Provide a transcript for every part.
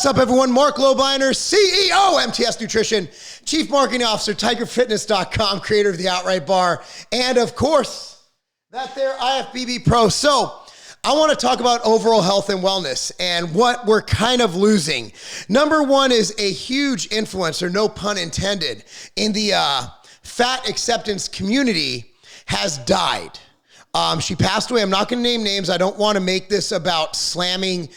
What's up, everyone? Marc Lobliner, CEO, MTS Nutrition, Chief Marketing Officer, tigerfitness.com, creator of the Outright Bar, and of course, that there IFBB Pro. So I want to talk about overall health and wellness and what we're kind of losing. Number one is a huge influencer, no pun intended, in the fat acceptance community has died. She passed away. I'm not going to name names. I don't want to make this about slamming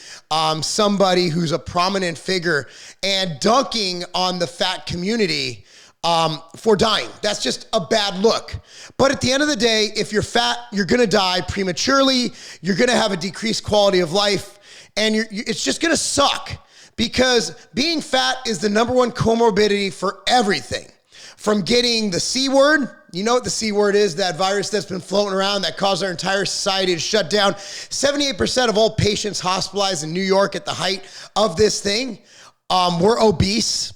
somebody who's a prominent figure and dunking on the fat community for dying. That's just a bad look. But at the end of the day, if you're fat, you're going to die prematurely. You're going to have a decreased quality of life, and it's just going to suck because being fat is the number one comorbidity for everything. From getting the C word, you know what the C word is, that virus that's been floating around that caused our entire society to shut down. 78% of all patients hospitalized in New York at the height of this thing were obese.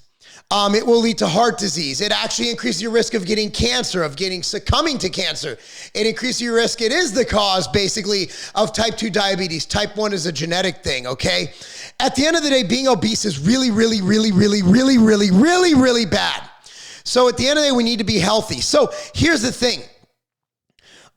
It will lead to heart disease. It actually increases your risk of getting cancer, succumbing to cancer. It increases your risk. It is the cause, basically, of type 2 diabetes. Type 1 is a genetic thing, okay? At the end of the day, being obese is really, really, really, really, really, really, really, really bad. So at the end of the day, we need to be healthy. So here's the thing.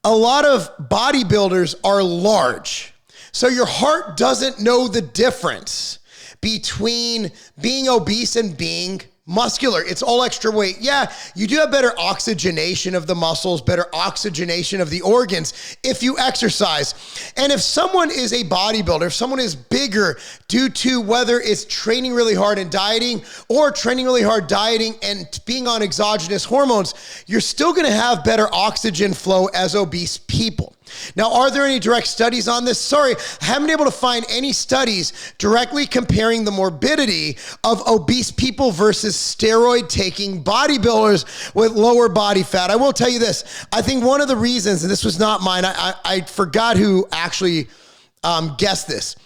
A lot of bodybuilders are large. So your heart doesn't know the difference between being obese and being muscular. It's all extra weight. Yeah, you do have better oxygenation of the muscles, better oxygenation of the organs if you exercise. And if someone is a bodybuilder, if someone is bigger due to whether it's training really hard and dieting or training really hard dieting and being on exogenous hormones, you're still going to have better oxygen flow as obese people. Now, are there any direct studies on this? Sorry, I haven't been able to find any studies directly comparing the morbidity of obese people versus steroid-taking bodybuilders with lower body fat. I will tell you this. I think one of the reasons, and this was not mine, I forgot who actually guessed this.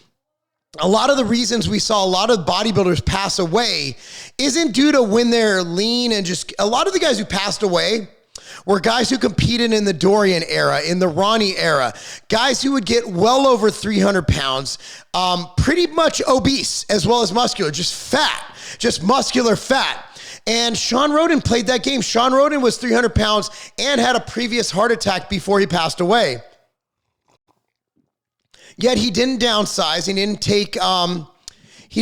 A lot of the reasons we saw a lot of bodybuilders pass away isn't due to when they're lean and just, a lot of the guys who passed away were guys who competed in the Dorian era, in the Ronnie era, guys who would get well over 300 pounds, pretty much obese as well as muscular, just fat, just muscular fat. And Sean Roden played that game. Sean Roden was 300 pounds and had a previous heart attack before he passed away. Yet he didn't downsize. He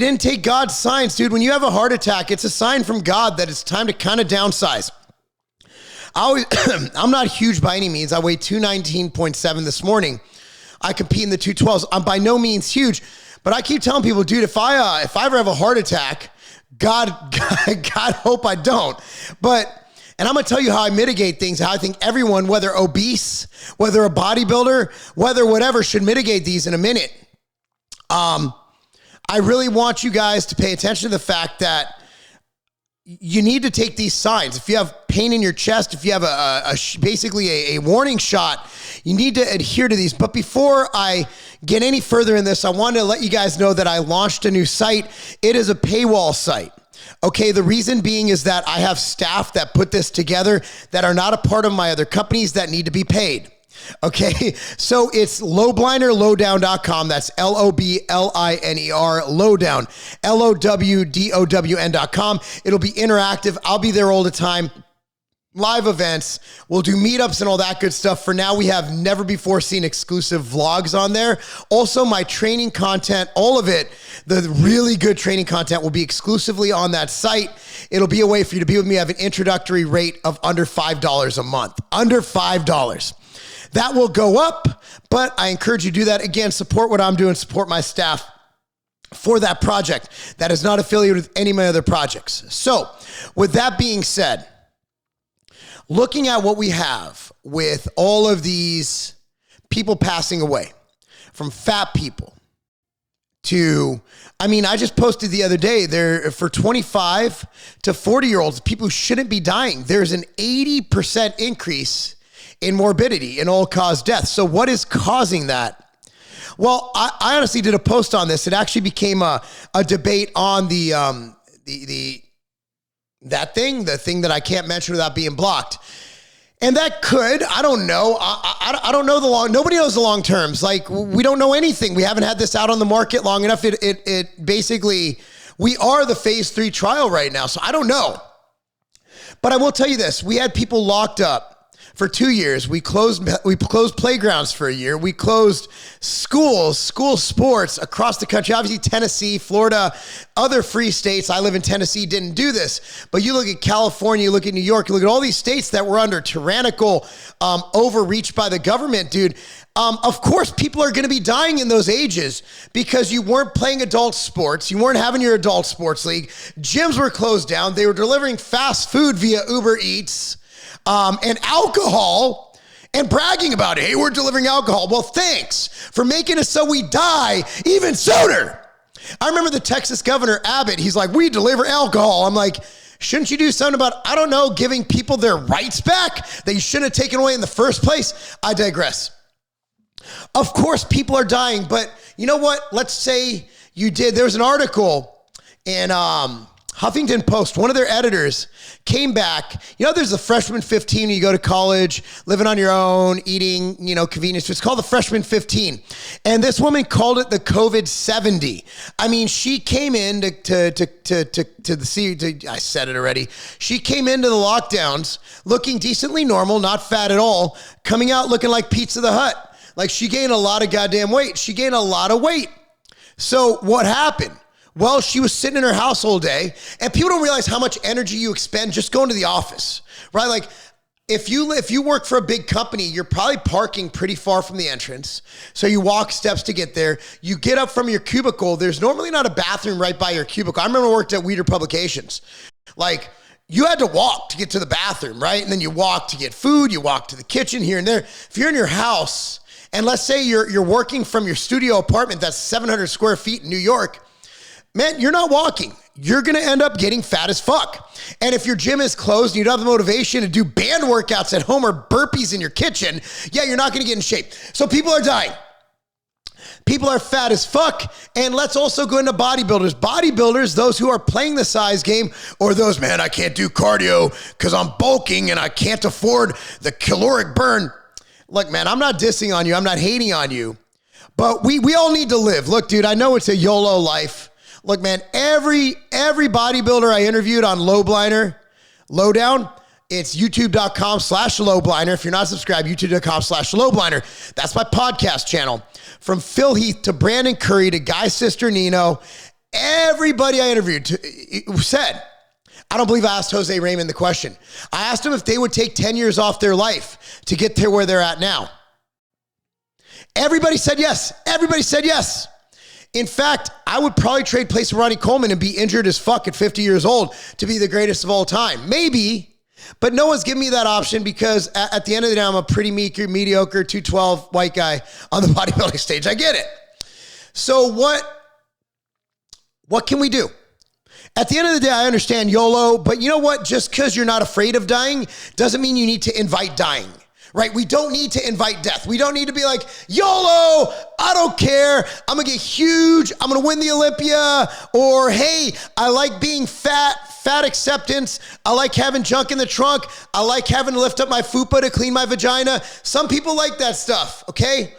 didn't take God's signs, dude. When you have a heart attack, it's a sign from God that it's time to kind of downsize. I'm not huge by any means. I weigh 219.7 this morning. I compete in the 212s. I'm by no means huge, but I keep telling people, dude, if I ever have a heart attack, God hope I don't. And I'm going to tell you how I mitigate things, how I think everyone, whether obese, whether a bodybuilder, whether whatever, should mitigate these in a minute. I really want you guys to pay attention to the fact that you need to take these signs. If you have pain in your chest, if you have basically a warning shot, you need to adhere to these. But before I get any further in this, I wanted to let you guys know that I launched a new site. It is a paywall site. Okay, the reason being is that I have staff that put this together that are not a part of my other companies that need to be paid. Okay, so it's lowdown.com. That's Lobliner, lowdown, LOWDOWN.com. It'll be interactive. I'll be there all the time. Live events. We'll do meetups and all that good stuff. For now, we have never before seen exclusive vlogs on there. Also, my training content, all of it, the really good training content will be exclusively on that site. It'll be a way for you to be with me. I have an introductory rate of under $5 a month. Under $5. That will go up, but I encourage you to do that. Again, support what I'm doing, support my staff for that project that is not affiliated with any of my other projects. So with that being said, looking at what we have with all of these people passing away, from fat people to, I just posted the other day there for 25 to 40-year-olds, people who shouldn't be dying. There's an 80% increase in morbidity and all-cause death. So what is causing that? Well, I honestly did a post on this. It actually became a debate on the thing that I can't mention without being blocked. And that could, I don't know. I don't know nobody knows the long terms. Like, we don't know anything. We haven't had this out on the market long enough. It basically We are the phase 3 trial right now, so I don't know. But I will tell you this. We had people locked up for 2 years. We closed playgrounds for a year. We closed schools, school sports across the country. Obviously, Tennessee, Florida, other free states. I live in Tennessee, didn't do this. But you look at California, you look at New York, you look at all these states that were under tyrannical overreach by the government, dude. Of course, people are going to be dying in those ages because you weren't playing adult sports. You weren't having your adult sports league. Gyms were closed down. They were delivering fast food via Uber Eats. And alcohol, and bragging about it. Hey, we're delivering alcohol. Well, thanks for making it so we die even sooner. I remember the Texas governor, Abbott, he's like, we deliver alcohol. I'm like, shouldn't you do something about, I don't know, giving people their rights back that you shouldn't have taken away in the first place? I digress. Of course, people are dying, but you know what? Let's say you did. There was an article in Huffington Post. One of their editors came back. You know, there's the freshman 15 when you go to college, living on your own, eating, convenience. It's called the freshman 15. And this woman called it the COVID 70. I mean, she came in I said it already. She came into the lockdowns looking decently normal, not fat at all, coming out looking like Pizza the Hut. Like, she gained a lot of goddamn weight. She gained a lot of weight. So what happened? Well, she was sitting in her house all day, and people don't realize how much energy you expend just going to the office, right? Like, if you work for a big company, you're probably parking pretty far from the entrance. So you walk steps to get there. You get up from your cubicle. There's normally not a bathroom right by your cubicle. I remember I worked at Weeder Publications. Like, you had to walk to get to the bathroom, right? And then you walk to get food. You walk to the kitchen here and there. If you're in your house, and let's say you're working from your studio apartment that's 700 square feet in New York, man, you're not walking. You're going to end up getting fat as fuck. And if your gym is closed and you don't have the motivation to do band workouts at home or burpees in your kitchen, yeah, you're not going to get in shape. So people are dying. People are fat as fuck. And let's also go into bodybuilders. Bodybuilders, those who are playing the size game, or those, man, I can't do cardio because I'm bulking and I can't afford the caloric burn. Look, man, I'm not dissing on you. I'm not hating on you. But we all need to live. Look, dude, I know it's a YOLO life. Look, man, every bodybuilder I interviewed on Lobliner, Lowdown, it's youtube.com/Lobliner. If you're not subscribed, youtube.com/Lobliner. That's my podcast channel. From Phil Heath to Brandon Curry to Guy Sister Nino, everybody I interviewed said, I don't believe I asked Jose Raymond the question. I asked him if they would take 10 years off their life to get there where they're at now. Everybody said yes. Everybody said yes. In fact, I would probably trade place with Ronnie Coleman and be injured as fuck at 50 years old to be the greatest of all time. Maybe, but no one's giving me that option because at the end of the day, I'm a pretty mediocre 212 white guy on the bodybuilding stage. I get it. So what can we do? At the end of the day, I understand YOLO, but you know what? Just because you're not afraid of dying doesn't mean you need to invite dying. Right? We don't need to invite death. We don't need to be like, YOLO, I don't care. I'm going to get huge. I'm going to win the Olympia. Or, hey, I like being fat acceptance. I like having junk in the trunk. I like having to lift up my fupa to clean my vagina. Some people like that stuff, okay?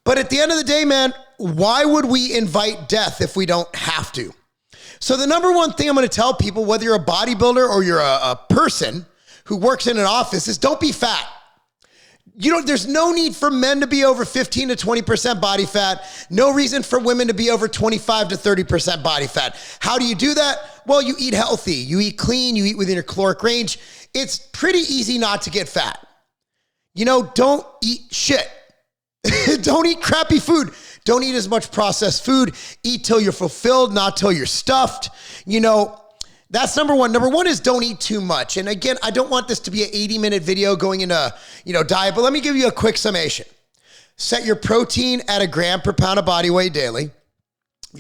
But at the end of the day, man, why would we invite death if we don't have to? So the number one thing I'm going to tell people, whether you're a bodybuilder or you're a person who works in an office, is don't be fat. There's no need for men to be over 15 to 20% body fat. No reason for women to be over 25 to 30% body fat. How do you do that? Well, you eat healthy. You eat clean. You eat within your caloric range. It's pretty easy not to get fat. Don't eat shit. Don't eat crappy food. Don't eat as much processed food. Eat till you're fulfilled, not till you're stuffed. That's number one. Number one is don't eat too much. And again, I don't want this to be an 80-minute video going into, diet, but let me give you a quick summation. Set your protein at 1 gram per pound of body weight daily.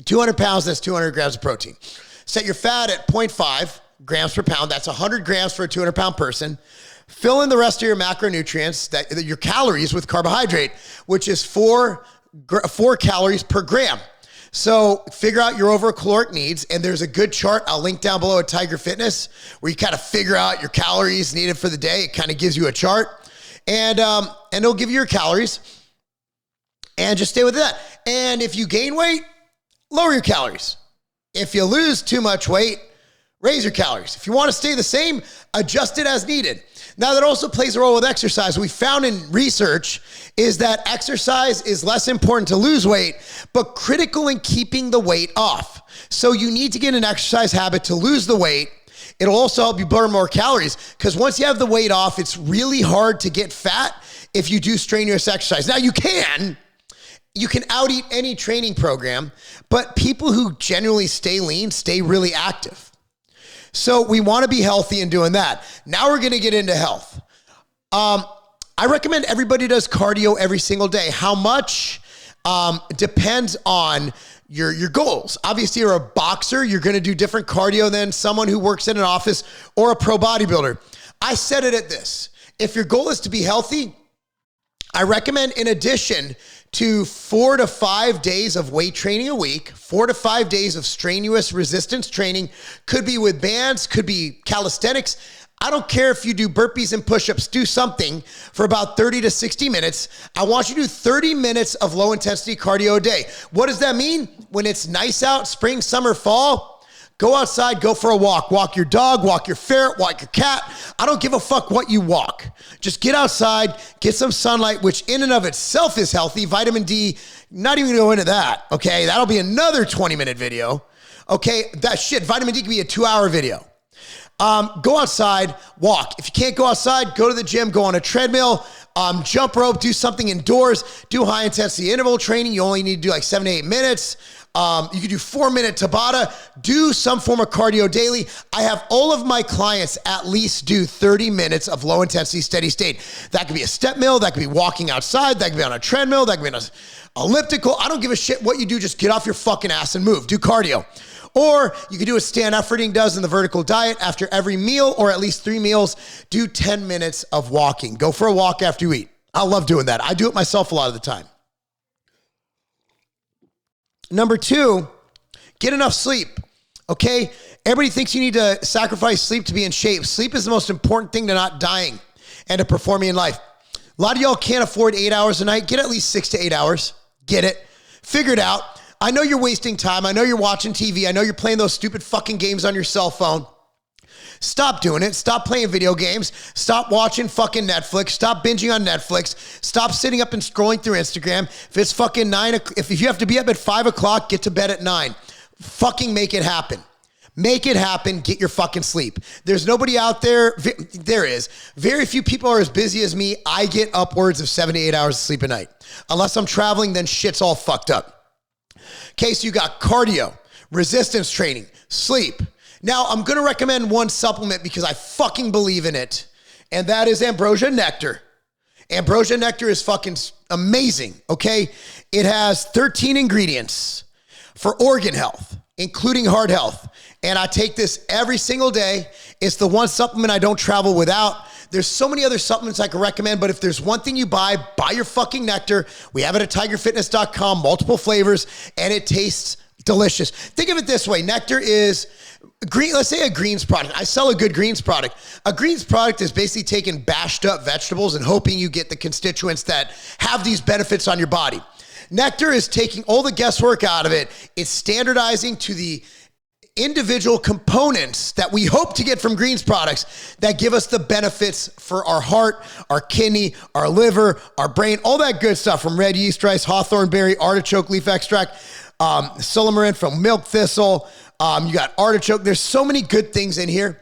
200 pounds, that's 200 grams of protein. Set your fat at 0.5 grams per pound. That's 100 grams for a 200-pound person. Fill in the rest of your macronutrients, your calories with carbohydrate, which is 4 calories per gram. So figure out your overall caloric needs, and there's a good chart I'll link down below at Tiger Fitness where you kind of figure out your calories needed for the day. It kind of gives you a chart, and it'll give you your calories, and just stay with that. And if you gain weight, lower your calories. If you lose too much weight, raise your calories. If you want to stay the same, adjust it as needed. Now, that also plays a role with exercise. We found in research is that exercise is less important to lose weight, but critical in keeping the weight off. So you need to get an exercise habit to lose the weight. It'll also help you burn more calories because once you have the weight off, it's really hard to get fat if you do strenuous exercise. Now, you can out-eat any training program, but people who generally stay lean stay really active. So we want to be healthy in doing that. Now we're going to get into health. I recommend everybody does cardio every single day. How much depends on your goals. Obviously, you're a boxer. You're going to do different cardio than someone who works in an office or a pro bodybuilder. I said it at this. If your goal is to be healthy, I recommend in addition to 4 to 5 days of weight training a week, 4 to 5 days of strenuous resistance training, could be with bands, could be calisthenics. I don't care if you do burpees and push-ups, do something for about 30 to 60 minutes. I want you to do 30 minutes of low intensity cardio a day. What does that mean? When it's nice out, spring, summer, fall, go outside, go for a walk. Walk your dog, walk your ferret, walk your cat. I don't give a fuck what you walk. Just get outside, get some sunlight, which in and of itself is healthy. Vitamin D, not even gonna go into that, okay? That'll be another 20-minute video. Okay, vitamin D can be a 2-hour video. Go outside, walk. If you can't go outside, go to the gym, go on a treadmill, jump rope, do something indoors, do high intensity interval training. You only need to do like 7 to 8 minutes. You can do 4-minute Tabata, do some form of cardio daily. I have all of my clients at least do 30 minutes of low intensity steady state. That could be a step mill, that could be walking outside, that could be on a treadmill, that could be on an elliptical. I don't give a shit what you do, just get off your fucking ass and move, do cardio. Or you could do what Stan Efferding does in the vertical diet. After every meal, or at least 3 meals, do 10 minutes of walking. Go for a walk after you eat. I love doing that. I do it myself a lot of the time. Number 2, get enough sleep, okay? Everybody thinks you need to sacrifice sleep to be in shape. Sleep is the most important thing to not dying and to performing in life. A lot of y'all can't afford 8 hours a night. Get at least 6 to 8 hours. Get it. Figure it out. I know you're wasting time. I know you're watching TV. I know you're playing those stupid fucking games on your cell phone. Stop doing it. Stop playing video games. Stop watching fucking Netflix. Stop binging on Netflix. Stop sitting up and scrolling through Instagram. If it's fucking 9 o'clock, if you have to be up at 5 o'clock, get to bed at 9. Fucking make it happen. Make it happen. Get your fucking sleep. There's nobody out there. There is. Very few people are as busy as me. I get upwards of 7 to 8 hours of sleep a night. Unless I'm traveling, then shit's all fucked up. Okay, so you got cardio, resistance training, sleep. Now, I'm going to recommend one supplement because I fucking believe in it, and that is ambrosia nectar. Ambrosia nectar is fucking amazing, okay? It has 13 ingredients for organ health, including heart health, and I take this every single day. It's the one supplement I don't travel without. There's so many other supplements I can recommend, but if there's one thing you buy your fucking nectar. We have it at tigerfitness.com, multiple flavors, and it tastes delicious. Think of it this way. Nectar is green. Let's say a greens product. I sell a good greens product. A greens product is basically taking bashed up vegetables and hoping you get the constituents that have these benefits on your body. Nectar is taking all the guesswork out of it. It's standardizing to the individual components that we hope to get from greens products that give us the benefits for our heart, our kidney, our liver, our brain, all that good stuff from red yeast rice, hawthorn berry, artichoke leaf extract, silymarin from milk thistle. You got artichoke. There's so many good things in here.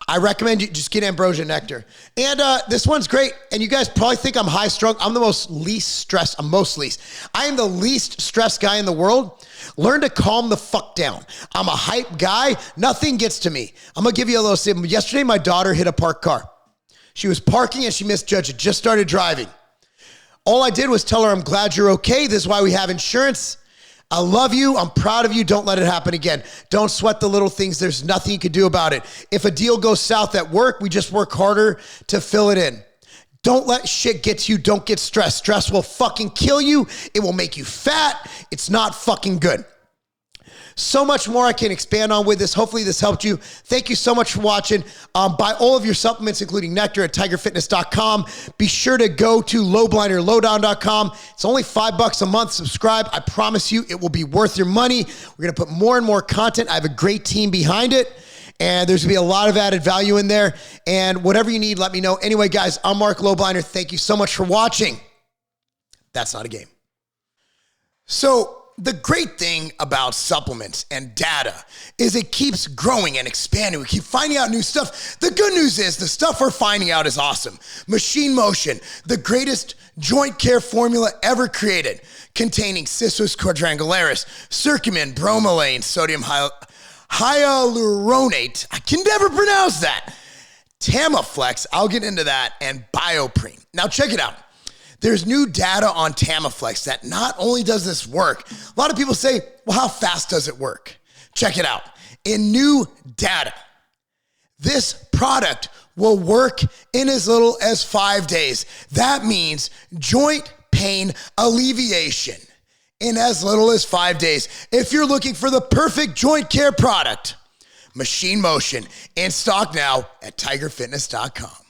I recommend you just get ambrosia nectar. And this one's great. And you guys probably think I'm high strung. I'm the least stressed. I am the least stressed guy in the world. Learn to calm the fuck down. I'm a hype guy. Nothing gets to me. I'm going to give you a little statement. Yesterday, my daughter hit a parked car. She was parking and she misjudged it. Just started driving. All I did was tell her, I'm glad you're okay. This is why we have insurance. I love you. I'm proud of you. Don't let it happen again. Don't sweat the little things. There's nothing you can do about it. If a deal goes south at work, we just work harder to fill it in. Don't let shit get to you. Don't get stressed. Stress will fucking kill you. It will make you fat. It's not fucking good. So much more I can expand on with this. Hopefully this helped you. Thank you so much for watching. Buy all of your supplements, including Nectar, at tigerfitness.com. Be sure to go to loblinerlowdown.com. It's only $5 a month. Subscribe. I promise you it will be worth your money. We're going to put more and more content. I have a great team behind it. And there's going to be a lot of added value in there. And whatever you need, let me know. Anyway, guys, I'm Marc Lobliner. Thank you so much for watching. That's not a game. So the great thing about supplements and data is it keeps growing and expanding. We keep finding out new stuff. The good news is the stuff we're finding out is awesome. Machine Motion, the greatest joint care formula ever created, containing Cissus quadrangularis, curcumin, bromelain, sodium hyaluronate, I can never pronounce that, Tamiflex, I'll get into that, and Bioprene. Now check it out. There's new data on Tamiflex that not only does this work, a lot of people say, well, how fast does it work? Check it out. In new data, this product will work in as little as 5 days. That means joint pain alleviation in as little as 5 days. If you're looking for the perfect joint care product, Machine Motion, in stock now at tigerfitness.com.